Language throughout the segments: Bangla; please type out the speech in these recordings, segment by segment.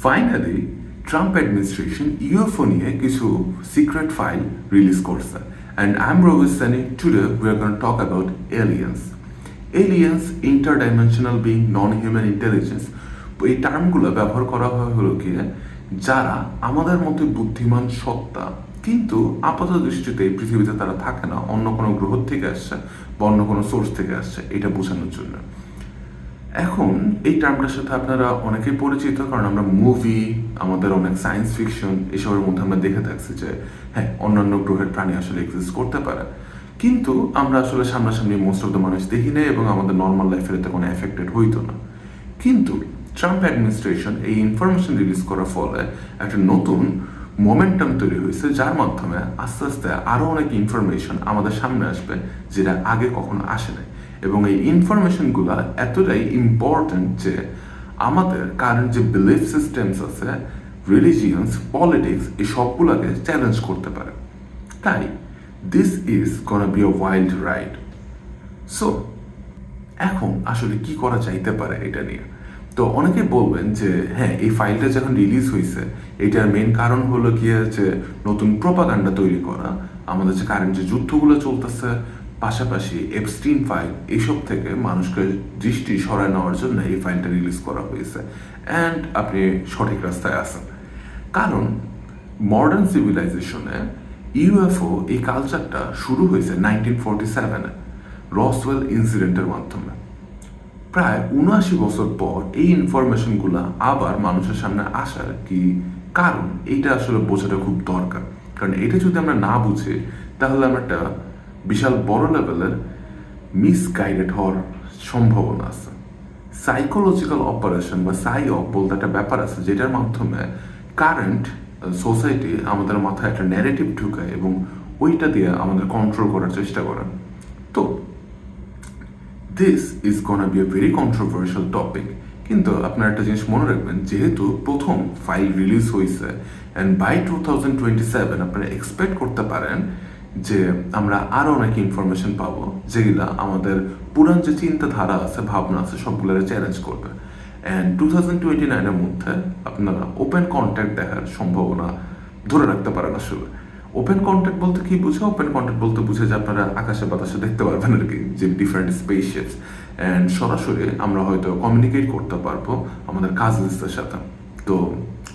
ফাইনালি ট্রাম্প অ্যাডমিনিস্ট্রেশন ইউএফও নিয়ে কিছু সিক্রেট ফাইল রিলিজ করছে অ্যান্ড আই এম রবিস Sunny today we are gonna talk about aliens interdimensional being non human intelligence এই টার্মগুলো ব্যবহার করা হয় হলো কি যারা আমাদের মতো বুদ্ধিমান সত্তা কিন্তু আপাত দৃষ্টিতে এই পৃথিবীতে তারা থাকে না, অন্য কোনো গ্রহ থেকে আসছে বা অন্য কোনো সোর্স থেকে আসছে, এটা বোঝানোর জন্য। এখন এই টার্মটার সাথে আপনারা অনেকেই পরিচিত, কারণ আমরা মুভি, আমাদের অনেক সায়েন্স ফিকশন এসবের মধ্যে আমরা দেখে থাকছি যে হ্যাঁ অন্যান্য গ্রহের প্রাণী আসলে এক্সিস্ট করতে পারে, কিন্তু আমরা আসলে সামনাসামনি মোস্ট অফ দ্য মানুষ দেখি না এবং আমাদের নর্মাল লাইফের এতে কোনো এফেক্টেড হইতো না। কিন্তু ট্রাম্প অ্যাডমিনিস্ট্রেশন এই ইনফরমেশন রিলিজ করার ফলে একটা নতুন মোমেন্টাম তৈরি হয়েছে, যার মাধ্যমে আস্তে আস্তে আরও অনেক ইনফরমেশন আমাদের সামনে আসবে যেটা আগে কখনো আসে নাই। এবং এই ইনফরমেশনগুলো এতটাই ইম্পর্টেন্ট যে আমাদের কারেন্ট যে বিলিফ সিস্টেমস আছে, রিলিজিয়ান্স, পলিটিক্স, এই সবগুলোকে চ্যালেঞ্জ করতে পারে। তাই this is গনা be a wild ride. So এখন আসলে কি করা যাইতে পারে এটা নিয়ে? তো অনেকে বলবেন যে হ্যাঁ এই ফাইলটা যখন রিলিজ হয়েছে এটার মেন কারণ হলো কি যে নতুন প্রোপাগান্ডা তৈরি করা, আমাদের যে কারেন্ট যে যুদ্ধগুলো চলতেছে, পাশাপাশি এপস্টিন ফাইল, এইসব থেকে মানুষকে দৃষ্টি সরায় নেওয়ার জন্য এই ফাইলটা রিলিজ করা হয়েছে। অ্যান্ড আপনি সঠিক রাস্তায় আছেন, কারণ মডার্ন সিভিলাইজেশনে ইউএফও এই কালচারটা শুরু হয়েছে 1947-এ রসওয়েল ইনসিডেন্টের মাধ্যমে। প্রায় ৭৯ বছর পর এই ইনফরমেশনগুলো আবার মানুষের সামনে আসার কি কারণ, এইটা আসলে বোঝাটা খুব দরকার। কারণ এটা যদি আমরা না বুঝি তাহলে আমরা একটা বিশাল বড় লেভেলের মিসগাইডেড হওয়ার সম্ভাবনা আছে। সাইকোলজিক্যাল অপারেশন বা সাইঅপ বলতে একটা ব্যাপার আছে, যেটার মাধ্যমে কারেন্ট সোসাইটি আমাদের মাথায় একটা ন্যারেটিভ ঢুকায় এবং ওইটা দিয়ে আমাদের কন্ট্রোল করার চেষ্টা করে। তো this is gonna B a very controversial topic. কিন্তু আপনারা একটা জিনিস মনে রাখবেন, যেহেতু প্রথম ফাইল রিলিজ হয়েছে অ্যান্ড বাই 2027 আপনারা এক্সপেক্ট করতে পারেন যে আমরা আরও অনেক ইনফরমেশন পাবো যেগুলা আমাদের পুরান যে চিন্তাধারা আছে, ভাবনা আছে, সবগুলোর চ্যালেঞ্জ করবে। অ্যান্ড 2029-এর মধ্যে আপনারা ওপেন কন্ট্যাক্ট দেখার সম্ভাবনা ধরে রাখতে পারেন। আসলে ওপেন কন্ট্যাক্ট বলতে কি বুঝে? ওপেন কন্ট্যাক্ট বলতে বুঝে যে আপনারা আকাশে বাতাসে দেখতে পারবেন আর কি, যে ডিফারেন্ট স্পেসশিপস, অ্যান্ড সরাসরি আমরা হয়তো কমিউনিকেট করতে পারবো আমাদের কাজিনসদের সাথে। তো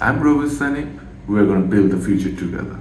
আই এম রবিস Sunny, we are gonna build the future together.